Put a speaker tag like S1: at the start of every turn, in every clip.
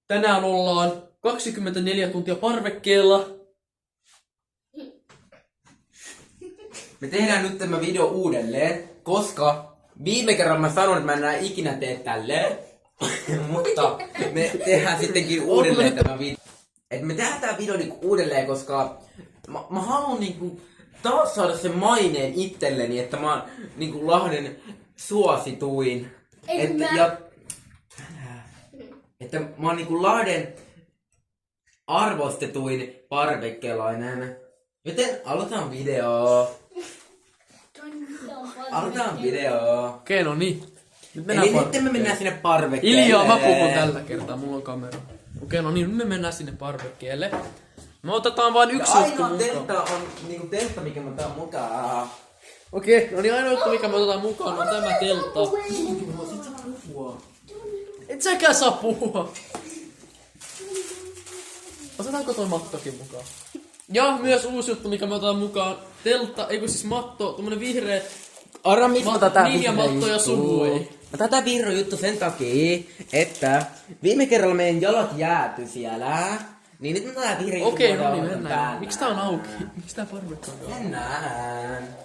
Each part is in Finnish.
S1: Tänään ollaan 24 tuntia parvekkeella.
S2: Me tehdään nyt tämä video uudelleen, koska viime kerran mä sanoin, että mä en enää ikinä tee tälleen. Mutta me tehdään sittenkin uudelleen tämä video. Et me tehdään tämä video niinku uudelleen, koska mä haluan niinku taas saada sen maineen itselleni, että mä oon niinku Lahden suosituin. Että mä oon niinku Lahden arvostetuin parvekkelainen. Joten aloitetaan video. Aloitetaan video.
S1: Okei, no niin. Nyt
S2: Eli nyt me mennään sinne parvekkeelle.
S1: Iljaa, mä puhun tällä kertaa, mulla on kamera. Okei, no niin, nyt me mennään sinne parvekkeelle. Me otetaan vain yksi juttu
S2: Ainoa
S1: mukaan.
S2: teltta on niinku teltta, mikä mä otan mukaan.
S1: Okei, no niin, ainoa juttu, mikä me otetaan mukaan, on tämä teltta. Et säkään saa puhua. Otetaanko toi mattokin mukaan? Ja myös uusi juttu, mikä me otetaan mukaan. Teltta, eikö siis matto, tommonen vihreä.
S2: Arra, miksi mä tätä
S1: Ninjamatto ja Subway.
S2: Mä tätä vihreä juttu sen takia, että viime kerralla meidän jalat jääty siellä. Niin nyt mä tätä vihreä juttu.
S1: Okei, no niin, mennään. Miksi tää on auki? Miksi tää parvekka on auki?
S2: Mennään.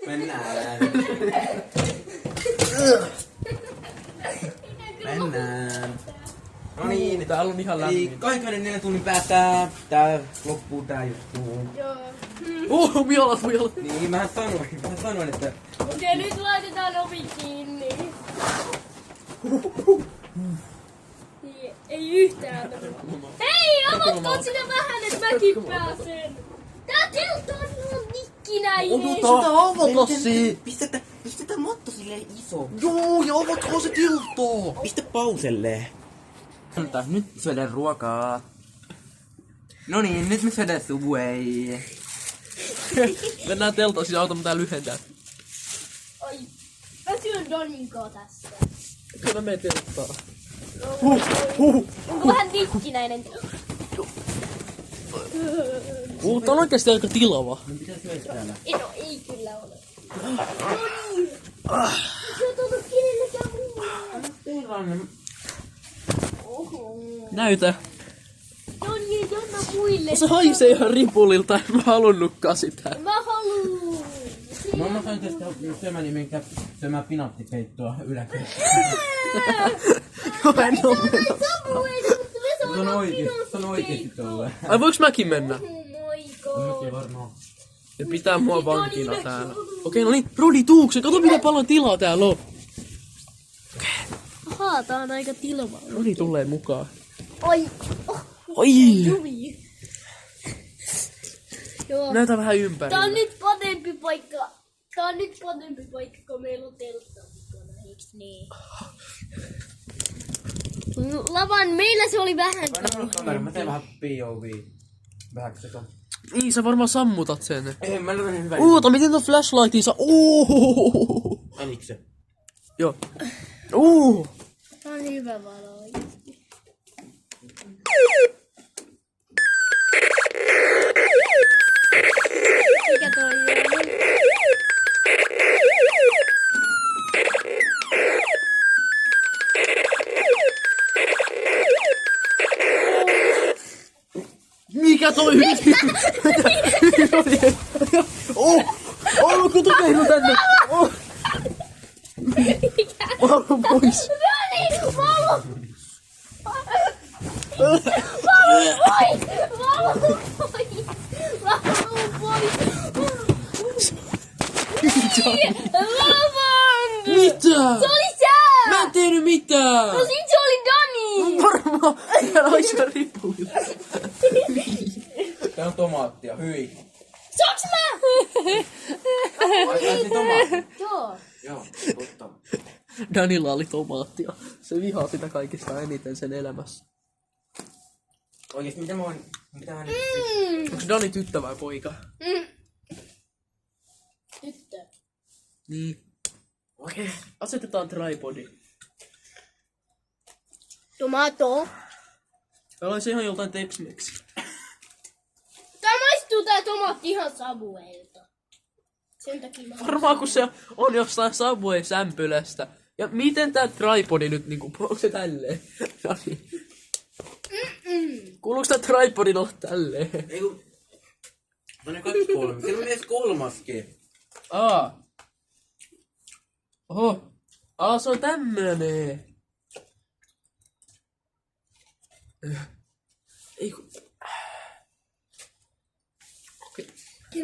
S2: Mennään. Mennään. No niin,
S1: Täällä on ihan
S2: eli
S1: lämmin.
S2: 24 tunnin päästä tää loppuu tää juttu.
S3: Joo.
S1: Mialat.
S2: Niin, mä sanoin, että
S3: Okei, nyt laitetaan ovi kiinni. Ei yhtään. Hei, avatko sitä vähän, että mäkin pääsen? Tää teltta on ihan nikkinäinen.
S1: Sitä avata se!
S2: pistetään matto silleen iso.
S1: Joo, ja avatko se tilttaa!
S2: Pistä pauselle. Nyt syödään ruokaa. No niin, nyt me syödään Subway.
S1: Mennään teltaan, siis auta tää lyhentää.
S3: Oi, mä syön Doninkoa tässä.
S1: Okei, mä menen telttaan.
S3: Onko vähän nikkinäinen?
S1: Tää on oikeesti aika tilava.
S2: Mitä syödä täällä?
S3: No ei kyllä ole. Noniin. Se on tullut kenellekään muulle. Oho.
S1: Näytä.
S3: Noniin, anna muille.
S1: Se haisee ihan ripulilta, en mä halunnutkaan sitä.
S3: Mä haluun.
S2: Mamma sanoi tästä syömäni, minkä syömään pinattikeittoa yläkertaan.
S1: Joo, en oo menossa.
S2: Se on oikeesti tolleen.
S1: Ai voiks mäkin mennä?
S3: Oh my god.
S2: Varmaan.
S1: Ja pitää mua vankina täällä. Okei, no niin, Rodi tuukse, kato miten paljon tilaa täällä on.
S3: Ahaa, tää on aika tilma.
S1: Rodi tulee mukaan.
S3: Oi.
S1: Oi!
S3: Jumi. Joo.
S1: Näytä vähän
S3: Tää on
S1: ympärillä.
S3: nyt parempi paikka. Tää on nyt parempi paikka, kun meillä on teltta mukana, eiks niin? Lavan, meillä se oli vähän
S2: Mä teen vähän POV. Vähänkö se on?
S1: Niin, sä varmaan sammutat sen.
S2: Ei, mä löydän hyvä.
S1: Oota, miten tuon flashlightin saa?
S2: Menikö se?
S1: Joo.
S3: Tää on hyvä valo oikeesti. Mikä toi on?
S1: Mikä toi kun tukehdu tänne! Valo pois!
S3: Noniin, valo! Valo pois! Valo pois! Valo pois! Lavan!
S1: Mitä?
S3: Se oli sää!
S1: Mä en tehnyt mitään!
S3: No sit se oli Dani!
S1: Varmaan! Hän haisee ripulilla.
S2: Tää on tomaattia, hyi.
S3: Saaks mä?
S2: Ai tomaatti?
S3: Joo.
S2: Joo, totta.
S1: Danilla oli tomaattia. Se vihaa sitä kaikista eniten sen elämässä.
S2: Oikeesti mitä mä voin... Mitä hän...
S1: Onks Dani tyttö vai poika?
S3: Tyttö.
S1: Niin. Okei. Asetetaan tripodi.
S3: Tomato.
S1: Mä olisin ihan joltain Tex-Mex.
S3: Tää maistuu tää tomaatti ihan Subwaylta. Sen takia mä...
S1: Varmaan kun se on jostain Subway-sämpylästä. Ja miten tää tripodi nyt niinku, onko se tälleen? Noniin. Kuuluuko tää tripodin olla tälleen?
S2: Ei kun... No ne 2 3. Siellä on edes 3:skin.
S1: Oho. Se on tämmönen. Ei kun...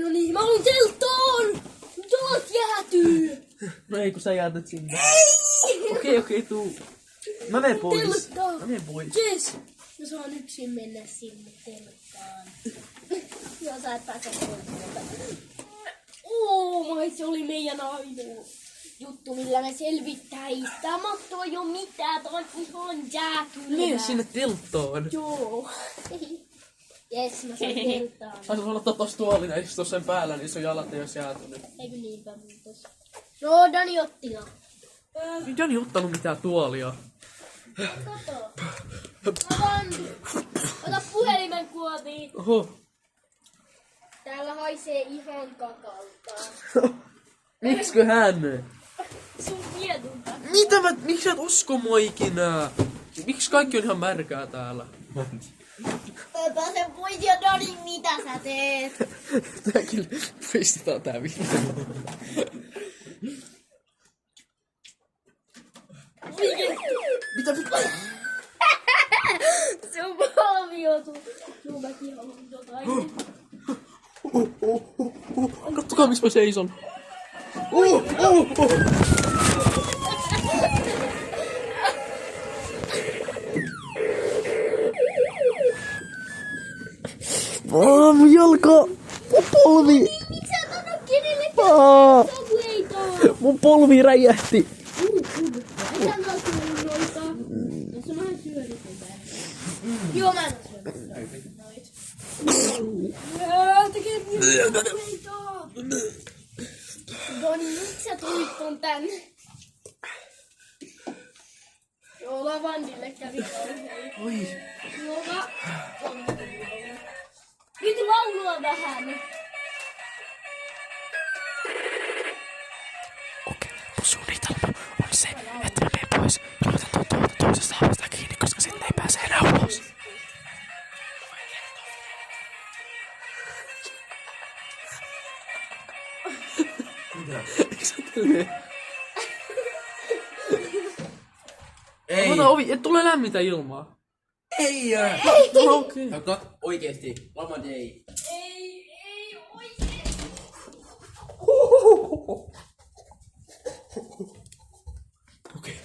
S3: No niin, mä haluun telttaan! Jalat jäätyy!
S1: No ei kun sä jätät sinne. Okei, tuu. Mä menen pois.
S3: Jes! Mä saan yksin mennä sinne telttaan. Joo, sä et pääse pois. Se oli meidän ainoa juttu, millä me selvittäis. Tää matto ei oo mitään, tää on ihan jääkylmä.
S1: Mene sinne telttaan.
S3: Joo. Jes, mä saan telttaan.
S1: Saisit ottaa tossa tuolina, istua sen päällä, niin sun jalat ei oo jäätynyt.
S3: Eikö niinpä muutos? No, Dani otti no.
S1: Ei Jani ottanut mitään tuolia.
S3: Kato. Ota puhelimen kuopiin.
S1: Oho.
S3: Täällä haisee ihan kakalta.
S1: Miksikö hän?
S3: Sun viedun takia.
S1: Miksi sä et usko mua ikinä? Miksi kaikki on ihan märkää täällä?
S3: Ota sen pois ja Dani, mitä sä teet?
S1: Tää kyllä pistetään tää vittu. Mitä vittu?
S3: Se on valmiutu. Joo, mäkin haluan jotain.
S1: Kattokaa missä mä seison. Mun jalka! Mun polvi!
S3: Miksi sä et anna kenellekään savueita?
S1: Mun polvi räjähti!
S3: Mitä mä oon syönyt noita? Jos mä oon syönyt sitä. Joo, mä en oo syönyt noita. Tekee mieli savueita! Doni, miksi sä tulit ton tänne? Joo, lavandille kävi kauhean.
S1: Oi.
S3: Joka on. Nyt laulua vähän.
S1: Okei, mun suunnitelma on se, että mä menen pois ja otan tuolta toisesta havasta kiinni, koska sitten ei pääse enää ulos. Eikö sä tälleen?
S2: Ei.
S1: Ota ovi, et tule lämmintä ilmaa.
S2: Ei.
S1: No okei.
S2: Oikeesti. Lama day.
S3: Ei oikein.
S1: Okei.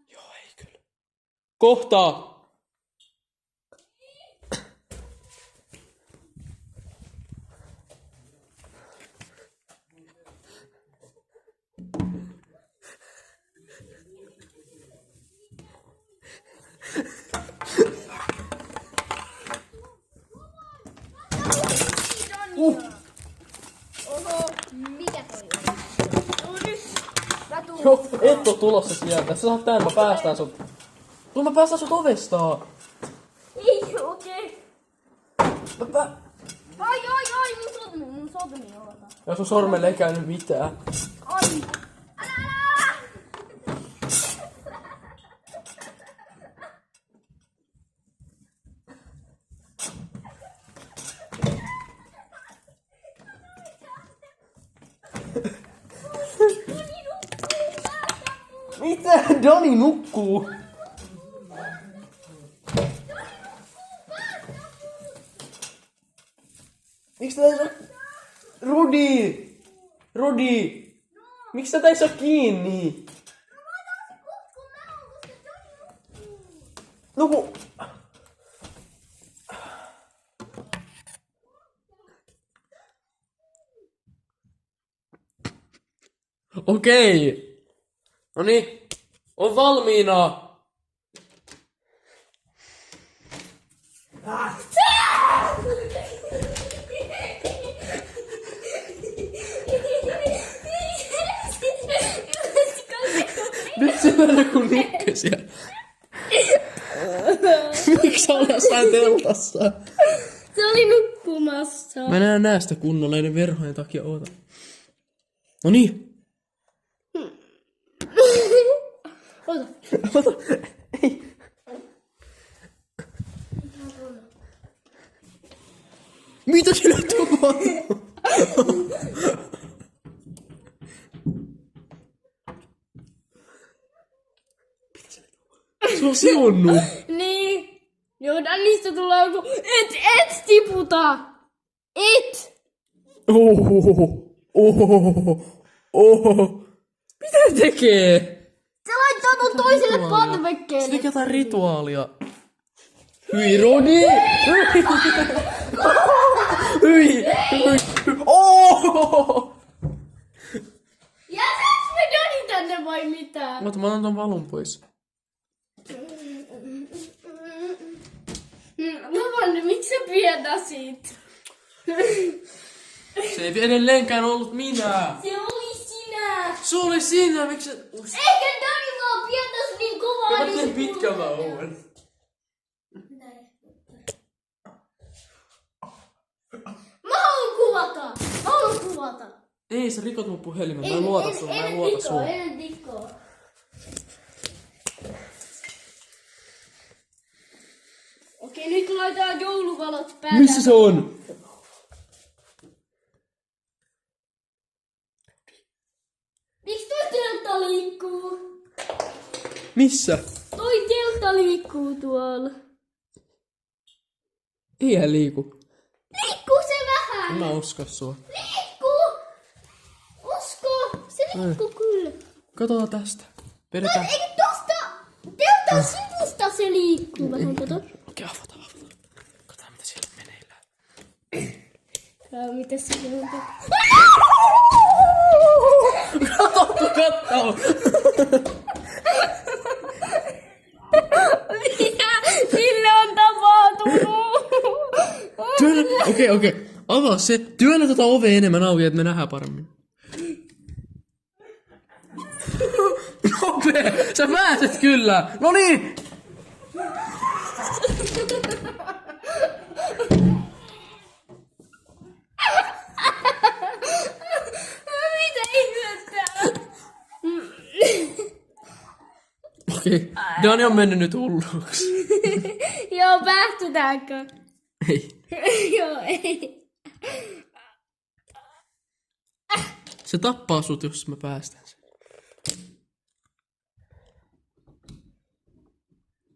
S1: Joo, ei kyllä. Kohtaa!
S3: Oho, mikä toi on? No nyt. Mä tuun.
S1: Joo, et oo tulossa sieltä. Sä saat tän, mä päästään sut. Mä päästään sut ovesta.
S3: Ei, okei.
S1: Mä
S3: Ai, mun sormi ota.
S1: Ja sun sormelle ei käynyt mitään.
S3: Ai. Älä!
S1: Mitä? Doni nukkuu. Miksi tätä ei saa... Rodi! Miksi tätä ei saa kiinni? No kun... Okei. Noniin. On valmiina. Nyt se on joku nikkösiä. Miksi sä olet jossain teltassa?
S3: Se oli nukkumassa.
S1: Mä en näe sitä kunnolla näiden verhojen takia. Oota. Noniin.
S3: Ota.
S1: Ei. Mitä sinä tapahtuu? Se on siunnut.
S3: Niin. Joo, niistä tulee joku... Et tiputa! Et!
S1: Mitä ne tekee?
S3: Se laittaa ton toiselle
S1: Se
S3: parvekkeelle.
S1: tekee jotain rituaalia. Hyi, Rodi! Hyi!
S3: Jätäks me Doni tänne vai mitä?
S1: Mutta mä otan ton valun pois.
S3: Novanne, miksi sä pietäsit?
S1: Se ei edelleenkään ollut minä.
S3: Se oli sinä.
S1: Se oli sinä, miksi sä...
S3: Eikä Doni vaan pietäs niin kovaa.
S1: Miten pitkä mä oon?
S3: Mä haluan kuvata.
S1: Ei, sä rikot mun puhelimen. Mä luotan sun.
S3: En tikkoa. Okei, nyt laitetaan jouluvalot päälle.
S1: Missä se on?
S3: Miksi toi teltta liikkuu?
S1: Missä?
S3: Toi teltta liikkuu tuolla.
S1: Eihän liiku.
S3: Liikkuu se vähän.
S1: En mä usko sua.
S3: Liikkuu. Usko. Se liikkuu kyllä.
S1: Katsotaan tästä. Vedetään.
S3: Eikö tosta teltan sivusta se liikkuu vähän, kato.
S1: Okei, avataan. Katsotaan mitä siellä on meneillään.
S3: Mitä se on?
S1: Katso!
S3: Mitä sille on tapahtunut?
S1: Okei. Avaa se. Työnnä tota ovea enemmän auki, että me nähdään paremmin. Nopee! Sä pääset kyllä! Noniin!
S3: Mitä ihmettä?
S1: Okei. Dani on mennyt nyt hulluksi.
S3: Joo, päästetäänkö?
S1: Ei.
S3: Joo, ei.
S1: Se tappaa sut, jos mä päästän sen.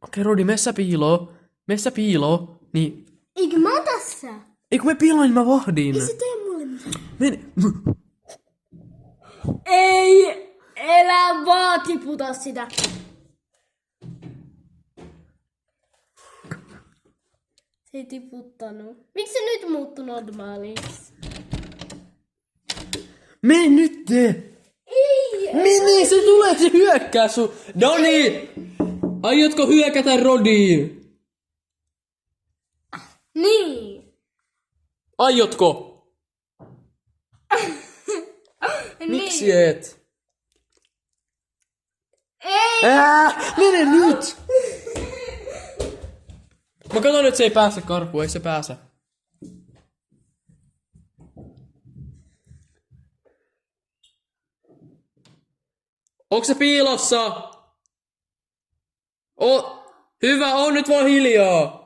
S1: Okei, Rodi, messä piiloo. Niin.
S3: Eikö mä tässä?
S1: Ei kun me piiloin, niin mä vahdin.
S3: Ei se tee mulle mitään.
S1: Mene.
S3: Ei! Elä vaan tiputa sitä. Se ei tiputtanut. Miksi se nyt muuttui normaaliksi?
S1: Mene nyt tee.
S3: Ei!
S1: Mene, se tulee, se hyökkää sun. Doni! Aiotko hyökätä Rodiin?
S3: Niin.
S1: Aiotko? Miksi
S3: Niin.
S1: et?
S3: Ei!
S1: Mene nyt! Mä katson, että se ei pääse karkuun, ei se pääse. Onko se piilossa? Hyvä, on nyt vaan hiljaa.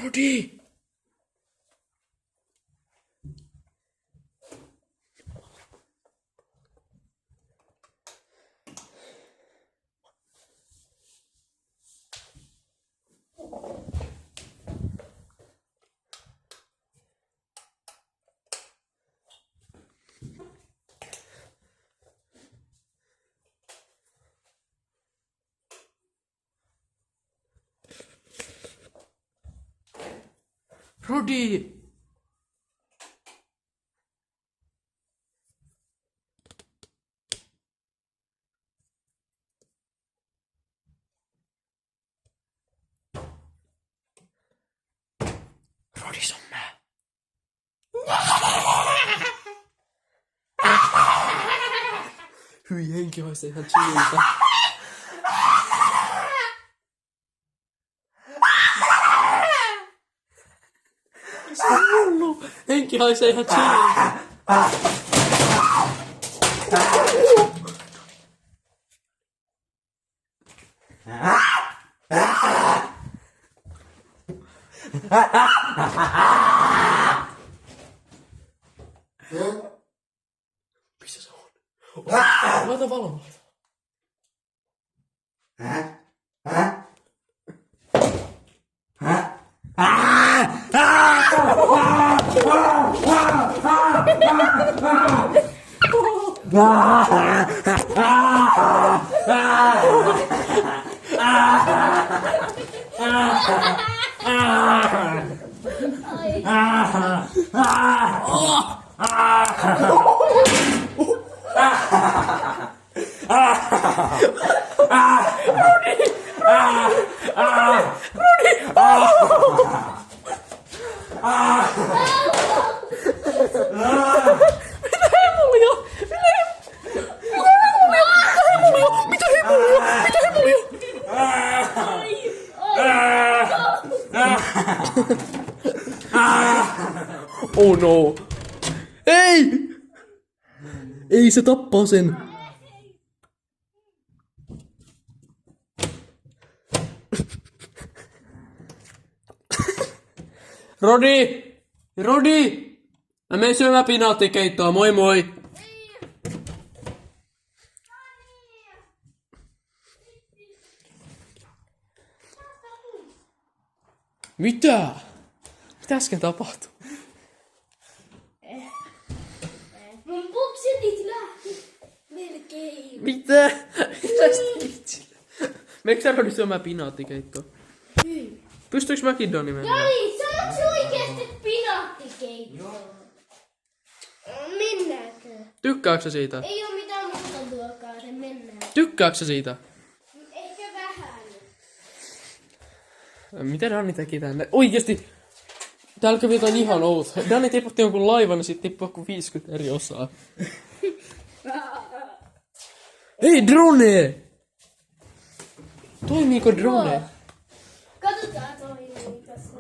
S1: Rodi! Rodi! Rodi, se on mä. Hyi, henki haisee ihan chilliltä. Se on hullu. Henki haisee ihan chilliltä. Missä se on? Laita valoa. Oh no! Ei! Ei, se tappaa sen. Rodi! Rodi! Mä menen syömään pinaattikeittoa, moi moi! Mitä? Mitä äsken tapahtui?
S3: Mun pupsenit lähti melkein.
S1: Mitä? Mitä sitä itsille? Meneekö sä Rodi syömään pinaattikeittoa? Pystyykö mäkin Doni mennä?
S3: Jani, sanoks oikeesti pinaattikeittoa? Mennäänkö?
S1: Tykkääksä sä siitä?
S3: Ei oo mitään muuta ruokaa, se mennään.
S1: Tykkääksä sä siitä?
S3: Ehkä vähän.
S1: Mitä Dani teki tänne? Oikeesti! Täällä kävi jotain ihan outoa. Dani tiputti jonkun laivan ja sit tippui joku 50 eri osaa. Hei, drone! Toimiiko drone?
S3: Katsotaan toimiiko se.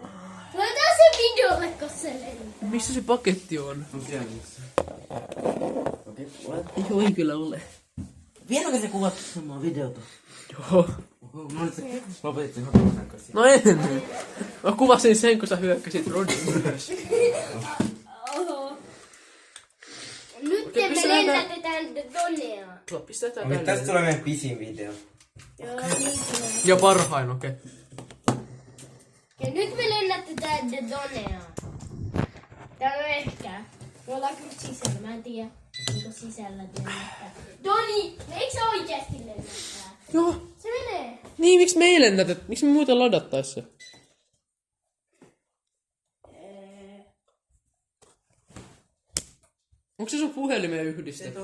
S3: Laitetaan se videolle, kun se lentää.
S1: Missä se paketti on?
S2: On siellä missä. Okei,
S1: Joo, ei kyllä ole.
S2: vieläkö se kuvattu samaa videota?
S1: Joo.
S2: No nyt se lopetit sen hotelisen kanssa.
S1: No en. Mä kuvasin sen, kun sä hyökkäsit Rodin ylös.
S3: Oho. Nyt
S1: Okei,
S3: me
S1: pistetään
S3: lennätetään Donea.
S1: Pistetään
S2: Okei,
S1: tänne.
S2: tästä tulee meidän pisin video.
S3: Joo, niin tulee.
S1: Ja parhain, okei.
S3: Ja nyt me lennätetään Donea. Tää on ehkä. Me ollaan kyllä sisällä, mä en tiedä. Onko sisällä lennättää. Doni, eikö se oikeesti lennättää?
S1: Joo.
S3: Se menee.
S1: Niin, miksi me ei lennätet? Miksi me muuten ladattais se? Onko se sun puhelimeen yhdistetty?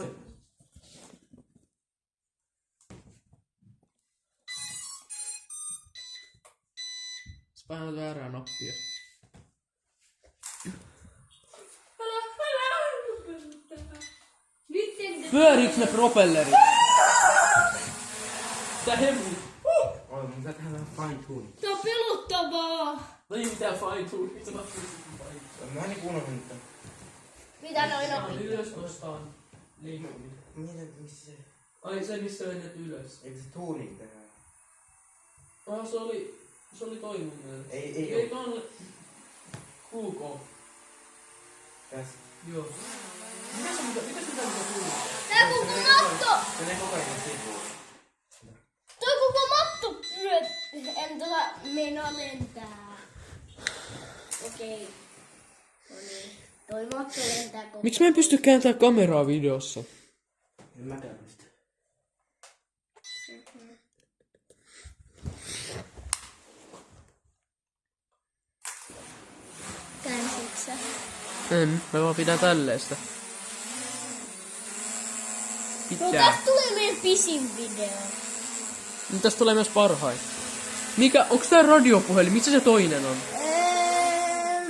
S1: Sä painat väärää nappia.
S3: Nyt en...
S1: Pyöriiks ne propellerit? Tää hemmi.
S2: Oi, mun pitää tehdä vähän fine tuning.
S3: Tää on pelottavaa.
S1: No ei mitään fine tune.
S2: Mä en niin unohdin nyt.
S3: Mitä noin on?
S1: Ylös nostaan liikkuvia.
S2: Missä se?
S1: Ai se missä menet ylös.
S2: Eikö se tuning tehdä?
S1: Se oli toi mun mielestä.
S2: Ei
S1: Ei tolle. QK.
S2: Tässä.
S1: Joo. Mitä mitä kuuluu?
S3: Tää koko matto!
S2: Menee koko ajan sivuun.
S3: Toi koko matto pyöt... En meinaa lentää. Okei. No niin. Toi matto lentää koko...
S1: Miksi mä en pysty kääntämään kameraa videossa?
S2: En mäkään pysty.
S1: En, mä vaan pidän tälleen sitä.
S3: No
S1: Pitää.
S3: tästä tulee meidän pisin video.
S1: Nyt tästä tulee myös parhain. Onks tää radiopuhelin? Missä se toinen on?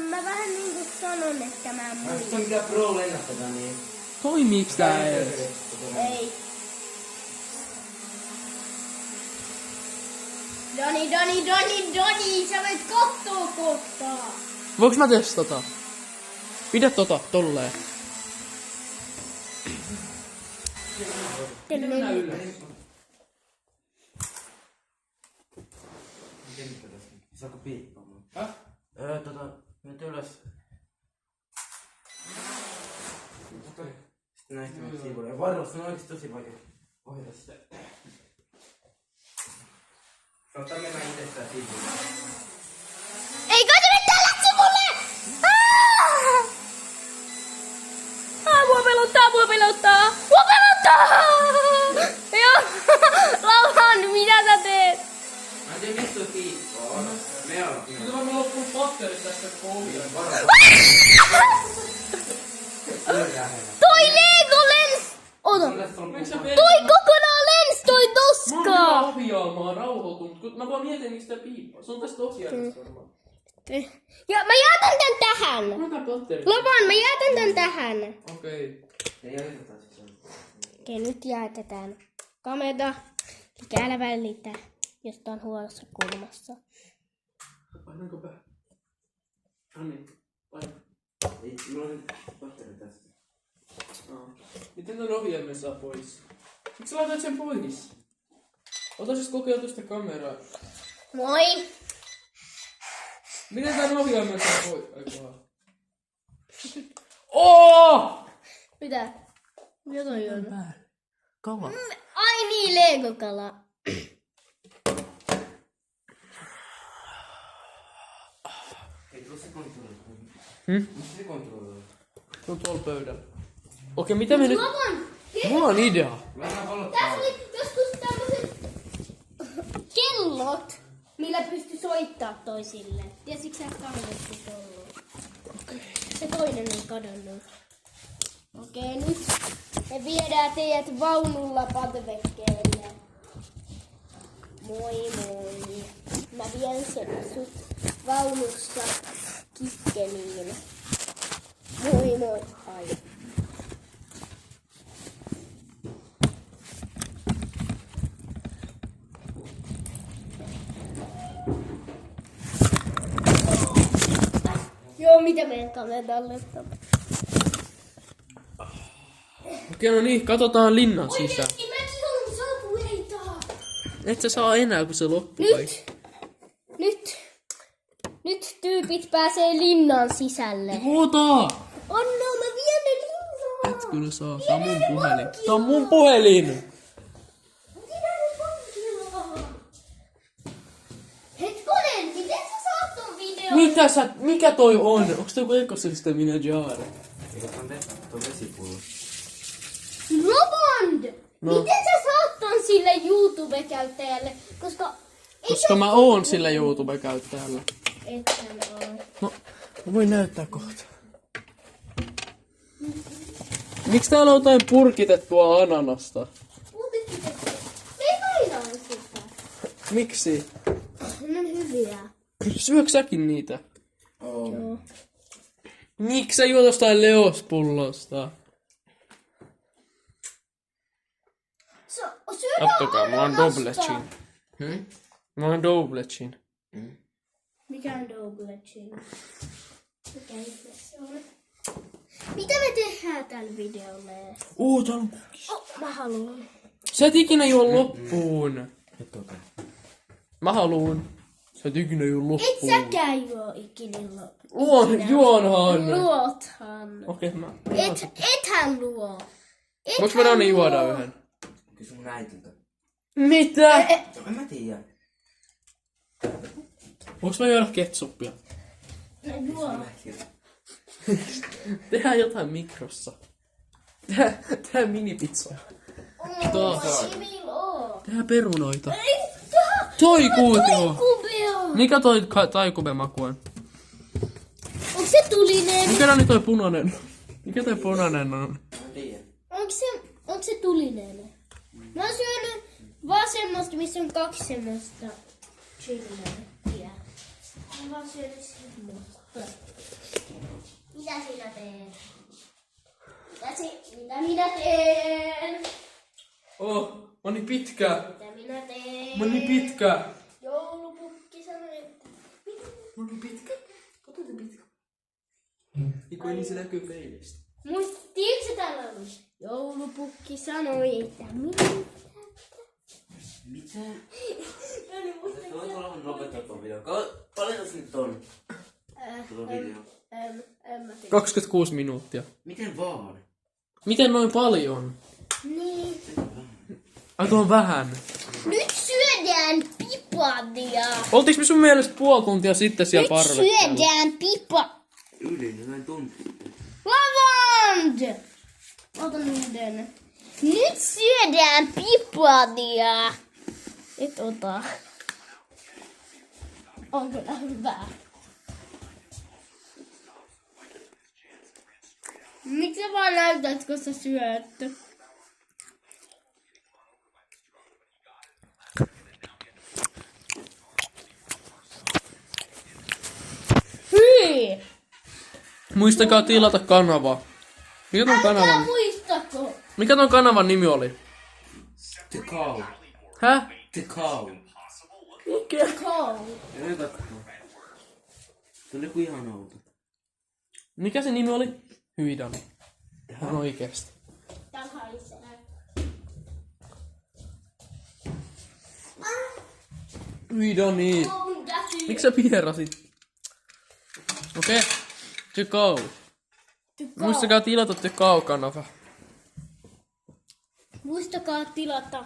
S3: Mä vähän niinku sanon, että mä en muista.
S2: Se on mikä pro lennättää niin.
S1: Toimiiks tää edes?
S3: Ei. Doni, sä voit kattoo kohtaa.
S1: Voinko mä testata? Pidä tolleen.
S2: Saako piippaamaan?
S1: Häh?
S2: Nyt ylös. Sitten näistä nyt siivuille. Ja varmasti on oikeesti tosi vaikea ohjata sitä. Saattaa mennä itsestään siivuille.
S3: Ei koita nyt tällä sivulle! Mua pelottaa! Joo, Lauhan, mitä sä teet?
S2: Mä en tiedä mistä on piippaa. Me ollaan.
S1: Nyt on loppunut patterista tästä kouluja.
S3: Toi Lego-lens! Ota! Toi kokonaan lens, toi
S1: Mä oon
S3: toska!
S1: ohjaamaan rauhoitunut, kun mä vaan mietin miksi tää piippaa. Se on tästä ohjaajasta varmaan.
S3: Ja mä jätän tän tähän!
S1: Mä oon tää patteri.
S3: Lopan, mä jätän tän tähän.
S1: Okei.
S2: Ei jätetään sitä.
S3: Okei, nyt jätetään. Kamera. Mikä älä välitä, jos tää on huonossa kulmassa.
S1: Painanko pää? Anni, paina.
S2: Ei, mulla on patteri tästä.
S1: Miten ton ohjaimen saa pois? Miksi sä laitat sen pois? Ota siis kokeiltu sitä kameraa.
S3: Moi!
S1: Miten tän ohjaimen saa pois? Aikohan. Oh!
S3: Mitä? Mitä toi on?
S1: Kala.
S3: Ai niin, Lego-kala.
S2: Ei tulla se kontrolli. Missä se kontrolli?
S1: Se on tuolla pöydällä. Okei, mitä me nyt...
S3: Lopan!
S1: Mulla on idea.
S2: Vähän valottaa.
S3: Tässä oli joskus tämmöset kellot, millä pystyi soittaa toisille. Tiesitkö sä kadonnut kello? Se toinen on kadonnut. Okei, nyt me viedään teidät vaunulla patvekkeelle. Moi moi. Mä vien sut vaunussa kikkeliin. Moi moi. Ai. Joo, mitä meidän kameralle tapahtuu?
S1: Okei, no niin, katsotaan linnan sisään.
S3: Oikeesti mäkin haluan sapueita.
S1: Et sä saa enää, kun se loppuu kaikki.
S3: Nyt tyypit pääsee linnan sisälle.
S1: Ota!
S3: Anna, mä vien ne linnaan.
S1: Et kyllä saa. Tää on mun puhelin. Tää on mun puhelin!
S3: Pidä ne pankilla. Hetkonen, miten sä saat ton videon?
S1: Mikä toi on? Onks toi joku ekosysteeminen jar?
S2: Eikö tuon vesipullo?
S3: Robond!
S1: No.
S3: Miten sä saat ton sille YouTube-käyttäjälle? Koska
S1: Koska mä oon sillä YouTube-käyttäjällä.
S3: ethän oo.
S1: No, mä voin näyttää kohta. Miksi täällä on jotain purkitettua ananasta?
S3: Me ei painaa sitä.
S1: Miksi?
S3: Ne on hyviä.
S1: Syöks säkin niitä?
S3: Joo.
S1: Miksi sä juot jostain Leos-pullosta?
S3: Syödään
S1: Kattokaa, mulla on
S3: ananasta.
S1: double chin. Mulla on double chin.
S3: Mikä on double chin? Mikä ihme se on? Mitä me tehdään tällä videolle?
S1: Täällä on kukis.
S3: Mä haluan.
S1: Sä et ikinä juo loppuun.
S2: Hetkokaa.
S1: Mä haluun. Sä et ikinä juo
S3: Et
S1: loppuun.
S3: säkään juo ikinä loppuun.
S1: Juonhan.
S3: Luothan.
S1: Okei, mä...
S3: Ethän luo.
S1: Voinko mä Roni juoda yhden?
S2: Kysy mun äitiltä.
S1: Mitä?
S2: En mä tiedä.
S1: Voinko mä juoda ketsuppia?
S3: Juo.
S1: Tehdään jotain mikrossa. Tehdään minipizzoja. Taas. Tehdään perunoita. Toikuutio.
S3: Kubeo.
S1: Mikä toi taikube-maku on?
S3: Onko se tuli tulinen?
S1: Mikä on nyt toi punainen? Mikä toi punainen on?
S3: Onko se tulinen? Mä oon syönyt vaan semmoista, missä on 2 semmoista chiliä. Mä oon vaan syönyt semmoista. Mitä sinä teet? Mitä minä teen?
S1: Oh, mä niin pitkä.
S3: Mitä minä teen?
S1: Mä niin pitkä.
S3: Joulupukki sanoi, että...
S1: Mä niin pitkä. Kato te pitkä. Eiku niin se näkyy peilistä.
S3: Tiedätkö se täällä on? Joulupukki sanoi, että minä...
S2: Mitä? Voit olla lopettaa ton video. Paljonko se nyt on? Tuo video.
S3: En mä tiedä.
S1: 26 minuuttia.
S2: Miten vaan?
S1: Miten noin paljon?
S3: Niin.
S1: Ai tuo on vähän.
S3: Nyt syödään pipadia.
S1: Oltiinko me sun mielestä puoli tuntia sitten siellä
S3: Nyt
S1: parvekkeella?
S3: syödään
S2: Yli, mä en tunne.
S3: Lavand! Ota yhden. Nyt syödään pipadia. Et ota. On kyllä hyvä. Miksi sä vaan näytät, kun sä syöt? Hyi!
S1: Muistakaa tilata kanava. Mikä ton
S3: Älkää
S1: kanavan?
S3: muistako!
S1: Mikä ton kanavan nimi oli?
S2: The cow.
S1: Häh?
S2: The cow.
S1: Mikä?
S3: Cow.
S2: Ja katso. Se on joku ihan outo.
S1: Mikä se nimi oli? Hyi Dani. On oikeesti.
S3: Tää haisee.
S1: Hyi Dani.
S3: On käsi.
S1: Miksi sä vierasit? Okei. The Cow. Muistakaa tilata The Cow-kanava.
S3: Muistakaa tilata.